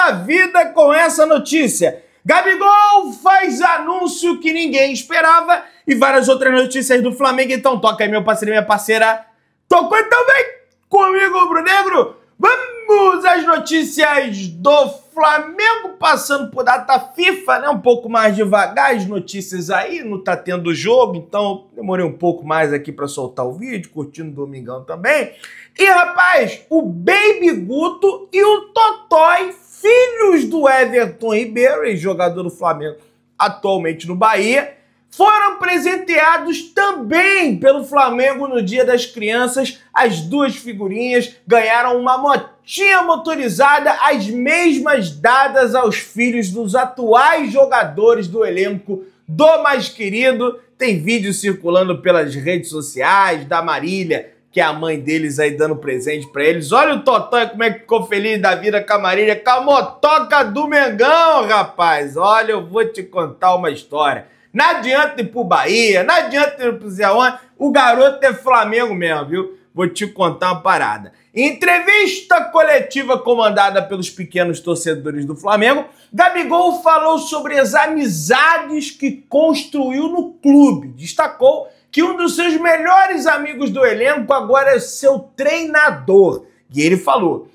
da vida com essa notícia. Gabigol faz anúncio que ninguém esperava e várias outras notícias do Flamengo. Então toca aí, meu parceiro e minha parceira. Tocou também comigo, Rubro Negro. Vamos às notícias do Flamengo, passando por data FIFA, né? Um pouco mais devagar as notícias aí, não tá tendo jogo, então demorei um pouco mais aqui para soltar o vídeo, curtindo o Domingão também. E rapaz, o Baby Guto e o Totó, filhos do Everton Ribeiro, jogador do Flamengo atualmente no Bahia, foram presenteados também pelo Flamengo no Dia das Crianças. As duas figurinhas ganharam uma motinha motorizada, as mesmas dadas aos filhos dos atuais jogadores do elenco do mais querido. Tem vídeo circulando pelas redes sociais da Marília, que é a mãe deles aí dando presente pra eles. Olha o Totó como é que ficou feliz da vida com a Marília, com a motoca do Mengão, rapaz. Olha, eu vou te contar uma história. Não adianta ir pro Bahia, não adianta ir pro Zé Juan, o garoto é Flamengo mesmo, viu? Vou te contar uma parada. Em entrevista coletiva comandada pelos pequenos torcedores do Flamengo, Gabigol falou sobre as amizades que construiu no clube. Destacou que um dos seus melhores amigos do elenco agora é seu treinador. E ele falou: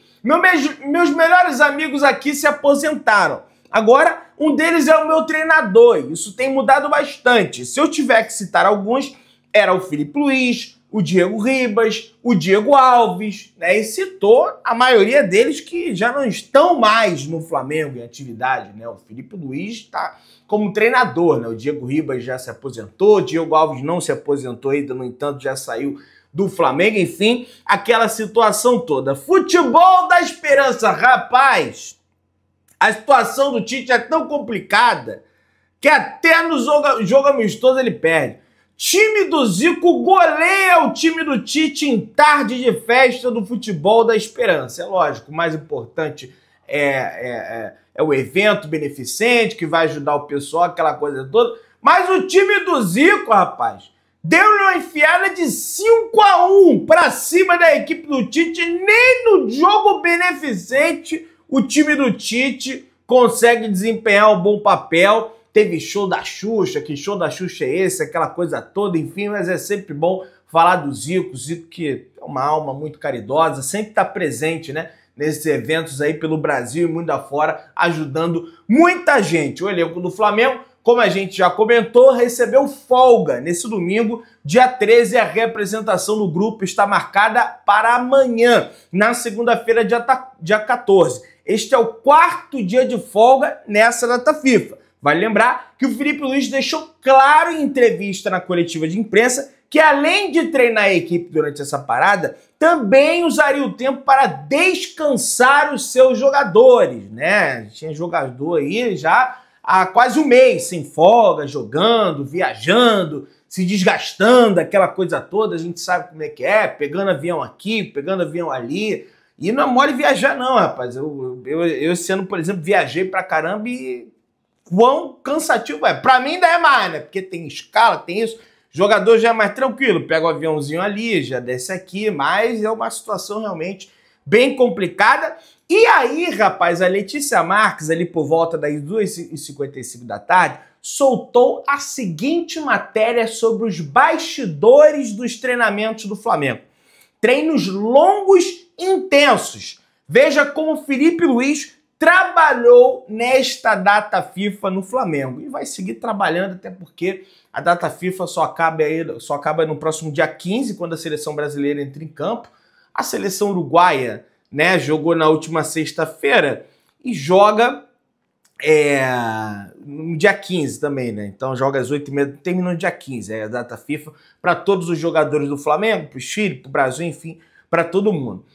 meus melhores amigos aqui se aposentaram. Agora, um deles é o meu treinador. Isso tem mudado bastante. Se eu tiver que citar alguns, era o Filipe Luiz, o Diego Ribas, o Diego Alves, né? E citou a maioria deles que já não estão mais no Flamengo em atividade, né? O Filipe Luiz está como treinador, né? O Diego Ribas já se aposentou, o Diego Alves não se aposentou ainda, no entanto, já saiu do Flamengo. Enfim, aquela situação toda. Futebol da esperança, rapaz! A situação do Tite é tão complicada que até no jogo amistoso ele perde. Time do Zico goleia o time do Tite em tarde de festa do futebol da esperança. É lógico, o mais importante é o evento beneficente que vai ajudar o pessoal, aquela coisa toda. Mas o time do Zico, rapaz, deu-lhe uma enfiada de 5-1 para cima da equipe do Tite. Nem no jogo beneficente o time do Tite consegue desempenhar um bom papel. Teve show da Xuxa, que show da Xuxa é esse, aquela coisa toda, enfim, mas é sempre bom falar do Zico. Zico que é uma alma muito caridosa, sempre está presente, né, nesses eventos aí pelo Brasil e mundo afora, ajudando muita gente. O elenco do Flamengo, como a gente já comentou, recebeu folga nesse domingo, dia 13, a representação do grupo está marcada para amanhã, na segunda-feira, dia 14. Este é o quarto dia de folga nessa data FIFA. Vale lembrar que o Filipe Luiz deixou claro em entrevista na coletiva de imprensa que, além de treinar a equipe durante essa parada, também usaria o tempo para descansar os seus jogadores, né? Tinha jogador aí já há quase um mês, sem folga, jogando, viajando, se desgastando, aquela coisa toda, a gente sabe como é que é, pegando avião aqui, pegando avião ali. E não é mole viajar não, rapaz. Eu esse ano, por exemplo, viajei pra caramba e quão cansativo é. Pra mim ainda é mais, né? Porque tem escala, tem isso. Jogador já é mais tranquilo, pega o aviãozinho ali, já desce aqui, mas é uma situação realmente bem complicada. E aí, rapaz, a Letícia Marques, ali por volta das 2h55 da tarde, soltou a seguinte matéria sobre os bastidores dos treinamentos do Flamengo. Treinos longos, intensos. Veja como o Filipe Luiz trabalhou nesta data FIFA no Flamengo. E vai seguir trabalhando, até porque a data FIFA só acaba no próximo dia 15, quando a seleção brasileira entra em campo. A seleção uruguaia, né, jogou na última sexta-feira e joga no dia 15 também, né? Então joga às 8h30, termina no dia 15, é a data FIFA para todos os jogadores do Flamengo, para o Chile, para o Brasil, enfim, para todo mundo.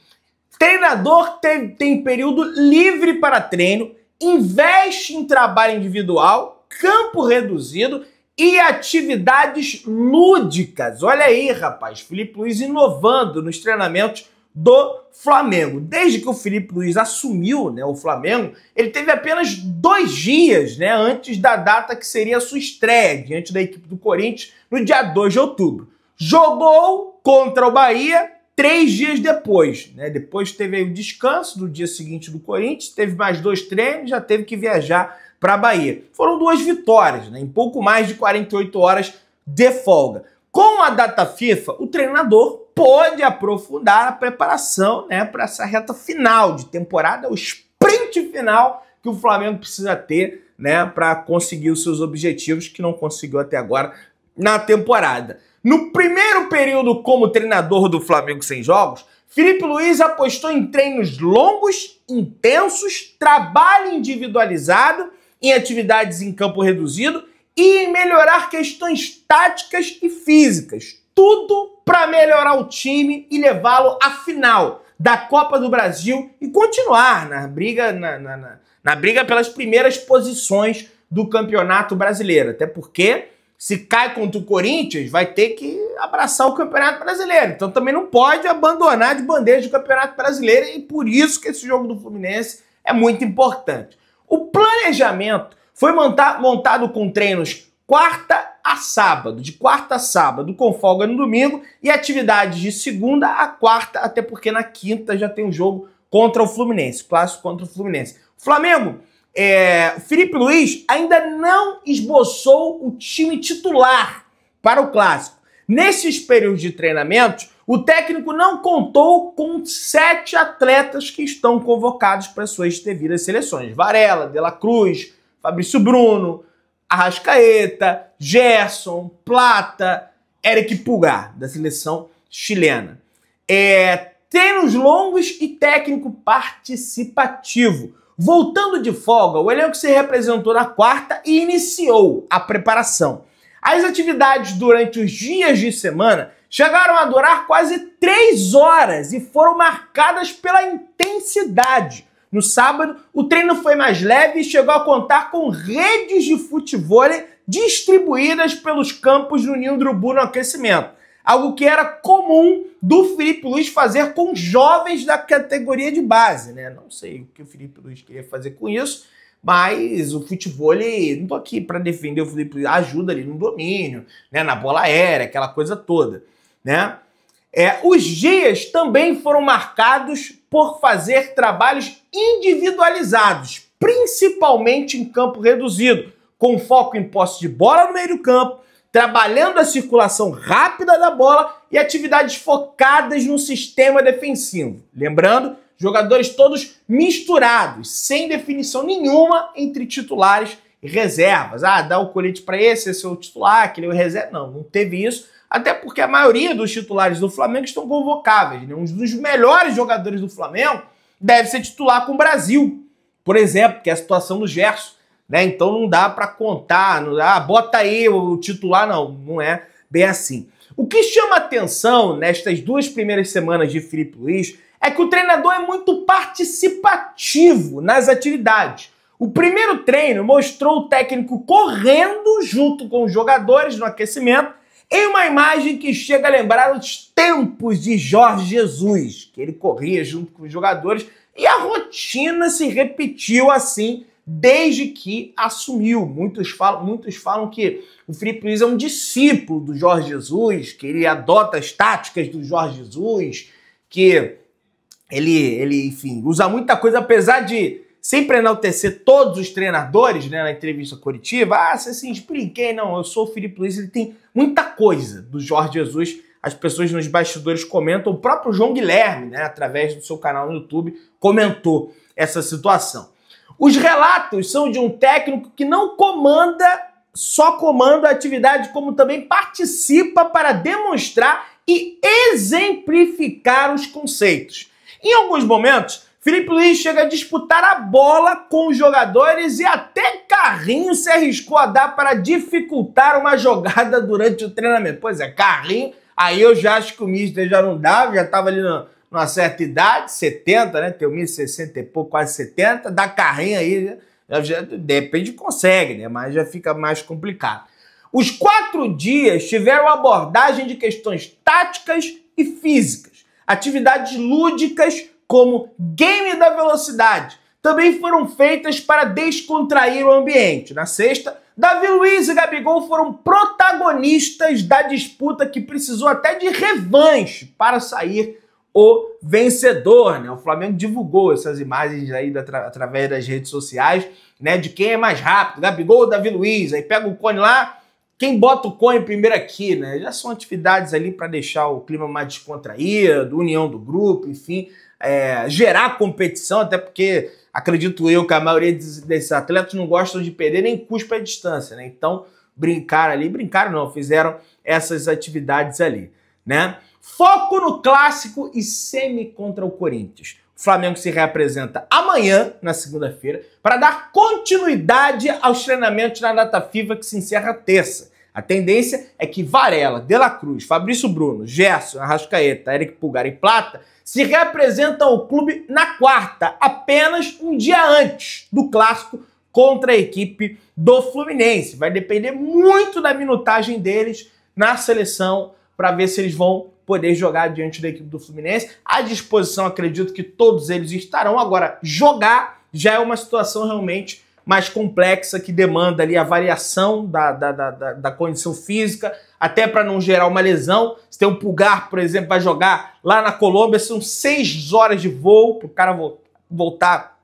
Treinador tem período livre para treino, investe em trabalho individual, campo reduzido e atividades lúdicas. Olha aí, rapaz, Filipe Luiz inovando nos treinamentos do Flamengo. Desde que o Filipe Luiz assumiu, né, o Flamengo, ele teve apenas 2 dias, né, antes da data que seria a sua estreia diante da equipe do Corinthians no dia 2 de outubro. Jogou contra o Bahia, 3 dias depois, né? Depois teve aí o descanso do dia seguinte do Corinthians, teve mais 2 treinos, já teve que viajar para a Bahia. Foram 2 vitórias, né? Em pouco mais de 48 horas de folga. Com a data FIFA, o treinador pode aprofundar a preparação, né, para essa reta final de temporada, o sprint final que o Flamengo precisa ter, né, para conseguir os seus objetivos que não conseguiu até agora na temporada. No primeiro período como treinador do Flamengo sem jogos, Filipe Luiz apostou em treinos longos, intensos, trabalho individualizado, em atividades em campo reduzido e em melhorar questões táticas e físicas. Tudo para melhorar o time e levá-lo à final da Copa do Brasil e continuar na briga, na briga pelas primeiras posições do Campeonato Brasileiro. Até porque, se cai contra o Corinthians, vai ter que abraçar o Campeonato Brasileiro. Então também não pode abandonar de bandeja o Campeonato Brasileiro e por isso que esse jogo do Fluminense é muito importante. O planejamento foi montado com treinos quarta a sábado, de quarta a sábado, com folga no domingo, e atividades de segunda a quarta, até porque na quinta já tem um jogo contra o Fluminense, clássico contra o Fluminense. O Flamengo, Filipe Luiz ainda não esboçou o time titular para o clássico. Nesses períodos de treinamento, o técnico não contou com 7 atletas que estão convocados para suas devidas seleções. Varela, De La Cruz, Fabrício Bruno, Arrascaeta, Gerson, Plata, Eric Pulgar, da seleção chilena. Treinos longos e técnico participativo. Voltando de folga, o elenco se representou na quarta e iniciou a preparação. As atividades durante os dias de semana chegaram a durar quase 3 horas e foram marcadas pela intensidade. No sábado, o treino foi mais leve e chegou a contar com redes de futevôlei distribuídas pelos campos do Ninho do Urubu no aquecimento. Algo que era comum do Filipe Luiz fazer com jovens da categoria de base, né? Não sei o que o Filipe Luiz queria fazer com isso, mas o futevôlei, não tô aqui para defender o Filipe Luiz, ajuda ali no domínio, né? Na bola aérea, aquela coisa toda, né? Os dias também foram marcados por fazer trabalhos individualizados, principalmente em campo reduzido, com foco em posse de bola no meio do campo, trabalhando a circulação rápida da bola e atividades focadas no sistema defensivo. Lembrando, jogadores todos misturados, sem definição nenhuma entre titulares e reservas. Dá o colete para esse é o titular, aquele é o reserva. Não teve isso. Até porque a maioria dos titulares do Flamengo estão convocáveis, né? Um dos melhores jogadores do Flamengo deve ser titular com o Brasil, por exemplo, que é a situação do Gerson, né? Então não dá para contar, não dá, bota aí o titular, não é bem assim. O que chama atenção nestas 2 primeiras semanas de Filipe Luiz é que o treinador é muito participativo nas atividades. O primeiro treino mostrou o técnico correndo junto com os jogadores no aquecimento, em uma imagem que chega a lembrar os tempos de Jorge Jesus, que ele corria junto com os jogadores e a rotina se repetiu assim desde que assumiu. Muitos falam que o Filipe Luiz é um discípulo do Jorge Jesus, que ele adota as táticas do Jorge Jesus, que ele enfim, usa muita coisa, apesar de sempre enaltecer todos os treinadores, né, na entrevista coletiva. Você se inspira quem? Não, eu sou o Filipe Luiz, ele tem muita coisa do Jorge Jesus. As pessoas nos bastidores comentam, o próprio João Guilherme, né, através do seu canal no YouTube, comentou essa situação. Os relatos são de um técnico que não só comanda a atividade, como também participa para demonstrar e exemplificar os conceitos. Em alguns momentos, Filipe Luiz chega a disputar a bola com os jogadores e até carrinho se arriscou a dar para dificultar uma jogada durante o treinamento. Pois é, carrinho, aí eu já acho que o mister já não dava, já estava ali numa certa idade, 70, né? Tem o mister 60 e pouco, quase 70, dá carrinho aí, já, de repente consegue, né? Mas já fica mais complicado. Os 4 dias tiveram abordagem de questões táticas e físicas, atividades lúdicas, como game da velocidade, também foram feitas para descontrair o ambiente. Na sexta, Davi Luiz e Gabigol foram protagonistas da disputa que precisou até de revanche para sair o vencedor, né? O Flamengo divulgou essas imagens aí através das redes sociais, né? De quem é mais rápido, Gabigol ou Davi Luiz. Aí pega o cone lá, quem bota o cone primeiro aqui, né? Já são atividades ali para deixar o clima mais descontraído, união do grupo, enfim, gerar competição, até porque acredito eu que a maioria desses atletas não gostam de perder nem cuspe a distância, né? Então, brincaram não, fizeram essas atividades ali, né? Foco no clássico e semi contra o Corinthians. O Flamengo se reapresenta amanhã, na segunda-feira, para dar continuidade aos treinamentos na data FIFA que se encerra terça. A tendência é que Varela, De La Cruz, Fabrício Bruno, Gerson, Arrascaeta, Eric Pulgar e Plata se reapresentam ao clube na quarta, apenas um dia antes do clássico contra a equipe do Fluminense. Vai depender muito da minutagem deles na seleção para ver se eles vão poder jogar diante da equipe do Fluminense. À disposição, acredito que todos eles estarão. Agora, jogar já é uma situação realmente mais complexa, que demanda ali a variação da condição física, até para não gerar uma lesão. Se tem um Pulgar, por exemplo, vai jogar lá na Colômbia, são 6 horas de voo para o cara voltar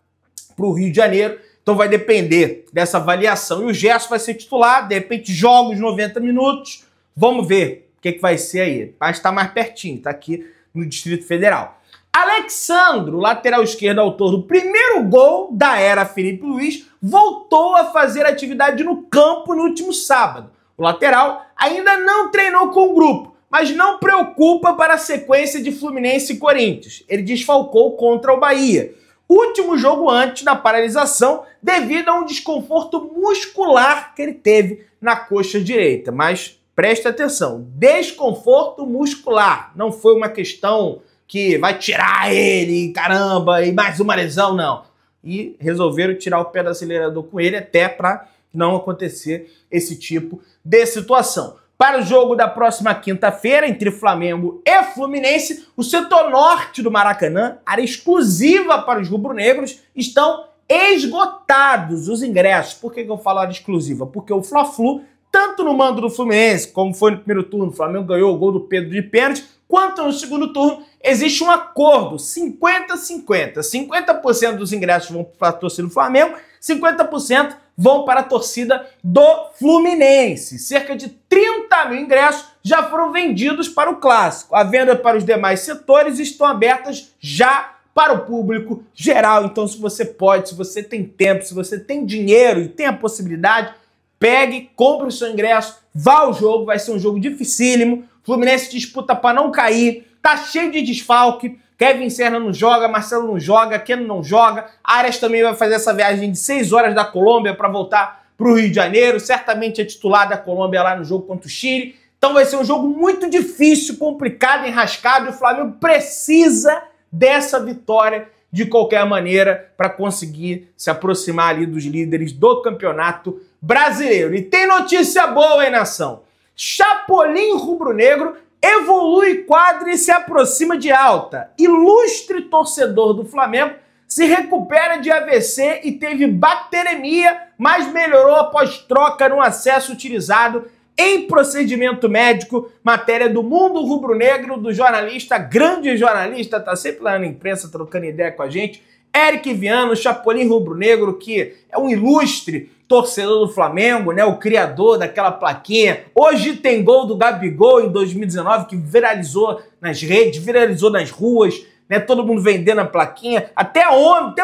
para o Rio de Janeiro. Então vai depender dessa avaliação. E o Gerson vai ser titular, de repente joga os 90 minutos. Vamos ver o que vai ser aí. Mas está mais pertinho, está aqui no Distrito Federal. Alexandro, lateral esquerdo, autor do primeiro gol da era Felipe Luiz, voltou a fazer atividade no campo no último sábado. O lateral ainda não treinou com o grupo, mas não preocupa para a sequência de Fluminense e Corinthians. Ele desfalcou contra o Bahia. Último jogo antes da paralisação, devido a um desconforto muscular que ele teve na coxa direita. Mas preste atenção, desconforto muscular, não foi uma questão que vai tirar ele, caramba, e mais uma lesão, não. E resolveram tirar o pé do acelerador com ele até para não acontecer esse tipo de situação. Para o jogo da próxima quinta-feira, entre Flamengo e Fluminense, o setor norte do Maracanã, área exclusiva para os rubro-negros, estão esgotados os ingressos. Por que eu falo área exclusiva? Porque o Fla-Flu, tanto no mando do Fluminense, como foi no primeiro turno, o Flamengo ganhou o gol do Pedro de pênalti, quanto no segundo turno, existe um acordo, 50-50. 50% dos ingressos vão para a torcida do Flamengo, 50% vão para a torcida do Fluminense. Cerca de 30 mil ingressos já foram vendidos para o clássico. A venda para os demais setores estão abertas já para o público geral. Então, se você pode, se você tem tempo, se você tem dinheiro e tem a possibilidade, pegue, compre o seu ingresso, vá ao jogo, vai ser um jogo dificílimo. Fluminense disputa para não cair, tá cheio de desfalque. Kevin Serna não joga, Marcelo não joga, Keno não joga. Arias também vai fazer essa viagem de 6 horas da Colômbia para voltar para o Rio de Janeiro. Certamente é titular da Colômbia lá no jogo contra o Chile. Então vai ser um jogo muito difícil, complicado, enrascado. E o Flamengo precisa dessa vitória de qualquer maneira para conseguir se aproximar ali dos líderes do Campeonato Brasileiro. E tem notícia boa, hein, nação? Chapolin rubro-negro evolui quadro e se aproxima de alta. Ilustre torcedor do Flamengo se recupera de AVC e teve bacteremia, mas melhorou após troca no acesso utilizado em procedimento médico. Matéria do Mundo Rubro-Negro, do jornalista, grande jornalista, tá sempre lá na imprensa trocando ideia com a gente, Eric Viano, Chapolin rubro-negro, que é um ilustre torcedor do Flamengo, né, o criador daquela plaquinha. Hoje tem gol do Gabigol em 2019, que viralizou nas redes, viralizou nas ruas, né, todo mundo vendendo a plaquinha. Até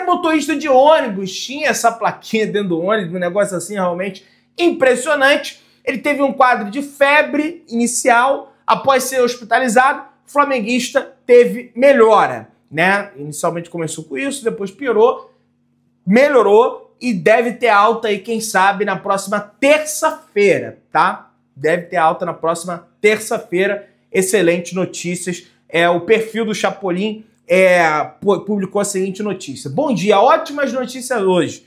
motorista de ônibus tinha essa plaquinha dentro do ônibus, um negócio assim realmente impressionante. Ele teve um quadro de febre inicial, após ser hospitalizado, o flamenguista teve melhora, né? Inicialmente começou com isso, depois piorou, melhorou, e deve ter alta aí, quem sabe, na próxima terça-feira, tá? Deve ter alta na próxima terça-feira. Excelentes notícias. O perfil do Chapolin publicou a seguinte notícia. Bom dia, ótimas notícias hoje.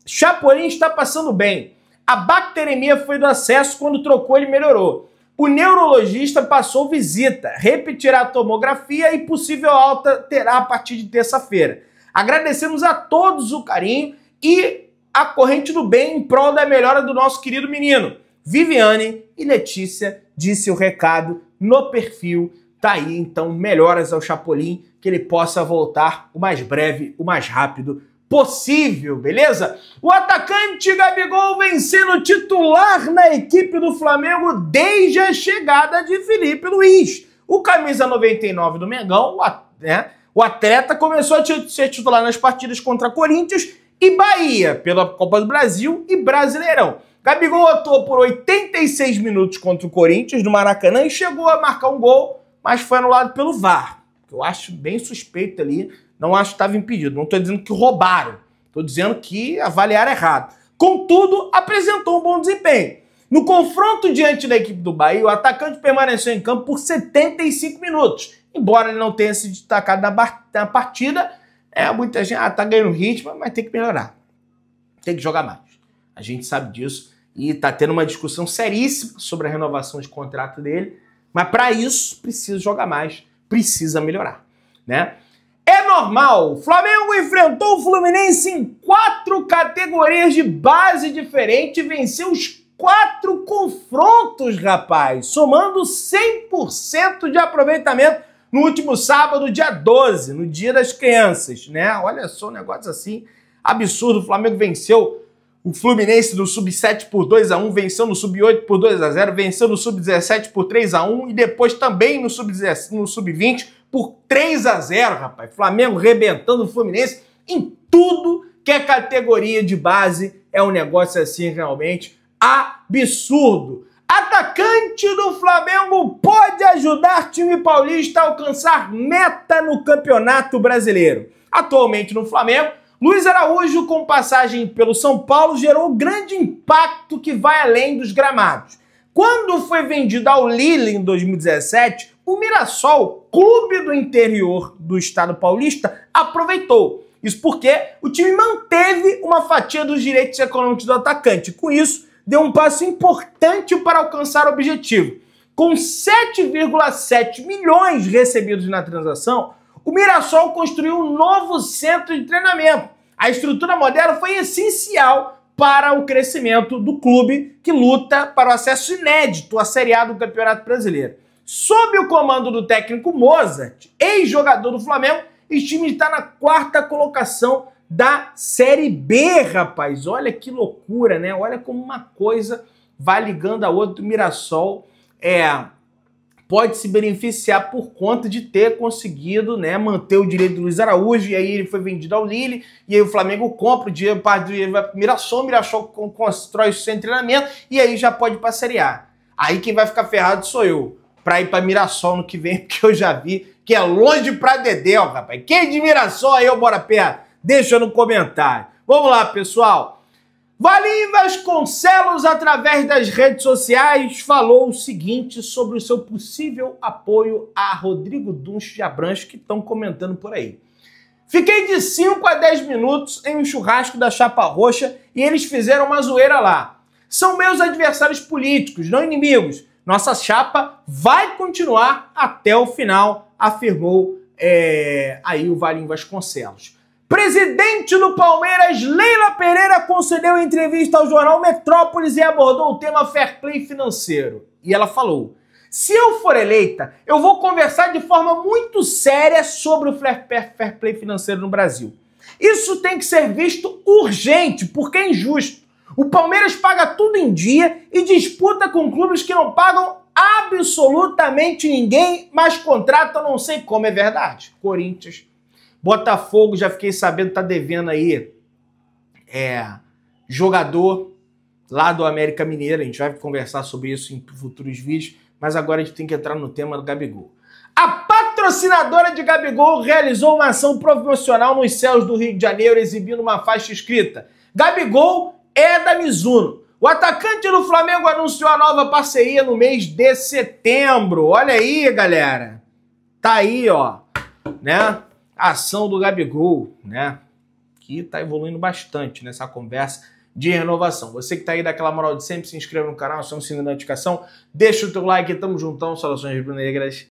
Chapolin está passando bem. A bacteremia foi do acesso, quando trocou ele melhorou. O neurologista passou visita, repetirá a tomografia e possível alta terá a partir de terça-feira. Agradecemos a todos o carinho e a corrente do bem em prol da melhora do nosso querido menino. Viviane e Letícia disse o recado no perfil Tá aí, então, melhoras ao Chapolin, que ele possa voltar o mais breve, o mais rápido possível, beleza? O atacante Gabigol vem sendo titular na equipe do Flamengo desde a chegada de Felipe Luiz. O camisa 99 do Mengão, o atleta começou a ser titular nas partidas contra Corinthians e Bahia, pela Copa do Brasil e Brasileirão. Gabigol atuou por 86 minutos contra o Corinthians no Maracanã e chegou a marcar um gol, mas foi anulado pelo VAR. Eu acho bem suspeito ali, não acho que estava impedido. Não estou dizendo que roubaram, estou dizendo que avaliaram errado. Contudo, apresentou um bom desempenho. No confronto diante da equipe do Bahia, o atacante permaneceu em campo por 75 minutos. Embora ele não tenha se destacado na partida, muita gente tá ganhando ritmo, mas tem que melhorar. Tem que jogar mais. A gente sabe disso e tá tendo uma discussão seríssima sobre a renovação de contrato dele, mas para isso precisa jogar mais, precisa melhorar, né? É normal, o Flamengo enfrentou o Fluminense em 4 categorias de base diferentes e venceu os 4 confrontos, rapaz, somando 100% de aproveitamento no último sábado, dia 12, no Dia das Crianças, né? Olha só, um negócio assim absurdo. O Flamengo venceu o Fluminense no Sub-7 por 2-1, venceu no Sub-8 por 2-0, venceu no Sub-17 por 3-1 e depois também no Sub-20 por 3-0, rapaz. Flamengo rebentando o Fluminense em tudo que é categoria de base. É um negócio assim realmente absurdo. Atacante do Flamengo pode ajudar time paulista a alcançar meta no Campeonato Brasileiro. Atualmente no Flamengo, Luiz Araújo, com passagem pelo São Paulo, gerou grande impacto que vai além dos gramados. Quando foi vendido ao Lille em 2017, o Mirassol, clube do interior do estado paulista, aproveitou. Isso porque o time manteve uma fatia dos direitos econômicos do atacante. Com isso, deu um passo importante para alcançar o objetivo. Com 7,7 milhões recebidos na transação, o Mirassol construiu um novo centro de treinamento. A estrutura moderna foi essencial para o crescimento do clube, que luta para o acesso inédito à Série A do Campeonato Brasileiro. Sob o comando do técnico Mozart, ex-jogador do Flamengo, o time está na 4ª colocação da Série B, rapaz. Olha que loucura, né? Olha como uma coisa vai ligando a outra. O Mirassol pode se beneficiar por conta de ter conseguido, né, manter o direito do Luiz Araújo, e aí ele foi vendido ao Lille, e aí o Flamengo compra o dinheiro, parte do dinheiro vai para o Mirassol constrói o seu treinamento, e aí já pode ir para a Série A. Aí quem vai ficar ferrado sou eu, para ir para Mirassol no que vem, porque eu já vi que é longe pra Dedéu, rapaz. Quem é de Mirassol aí, eu bora perto? Deixa no comentário. Vamos lá, pessoal. Valim Vasconcelos, através das redes sociais, falou o seguinte sobre o seu possível apoio a Rodrigo Dunche de Abranches, que estão comentando por aí. Fiquei de 5 a 10 minutos em um churrasco da Chapa Roxa e eles fizeram uma zoeira lá. São meus adversários políticos, não inimigos. Nossa chapa vai continuar até o final, afirmou aí o Valim Vasconcelos. Presidente do Palmeiras, Leila Pereira, concedeu entrevista ao jornal Metrópolis e abordou o tema fair play financeiro. E ela falou: se eu for eleita, eu vou conversar de forma muito séria sobre o fair play financeiro no Brasil. Isso tem que ser visto urgente, porque é injusto. O Palmeiras paga tudo em dia e disputa com clubes que não pagam absolutamente ninguém, mas contratam não sei como, é verdade. Corinthians, Botafogo, já fiquei sabendo, tá devendo aí jogador lá do América Mineiro. A gente vai conversar sobre isso em futuros vídeos, mas agora a gente tem que entrar no tema do Gabigol. A patrocinadora de Gabigol realizou uma ação promocional nos céus do Rio de Janeiro, exibindo uma faixa escrita: Gabigol é da Mizuno. O atacante do Flamengo anunciou a nova parceria no mês de setembro. Olha aí, galera. Tá aí, ó, né? A ação do Gabigol, né? Que tá evoluindo bastante nessa conversa de renovação. Você que tá aí daquela moral de sempre, se inscreva no canal, aciona o sininho da notificação, deixa o teu like, tamo juntão, saudações rubro-negras.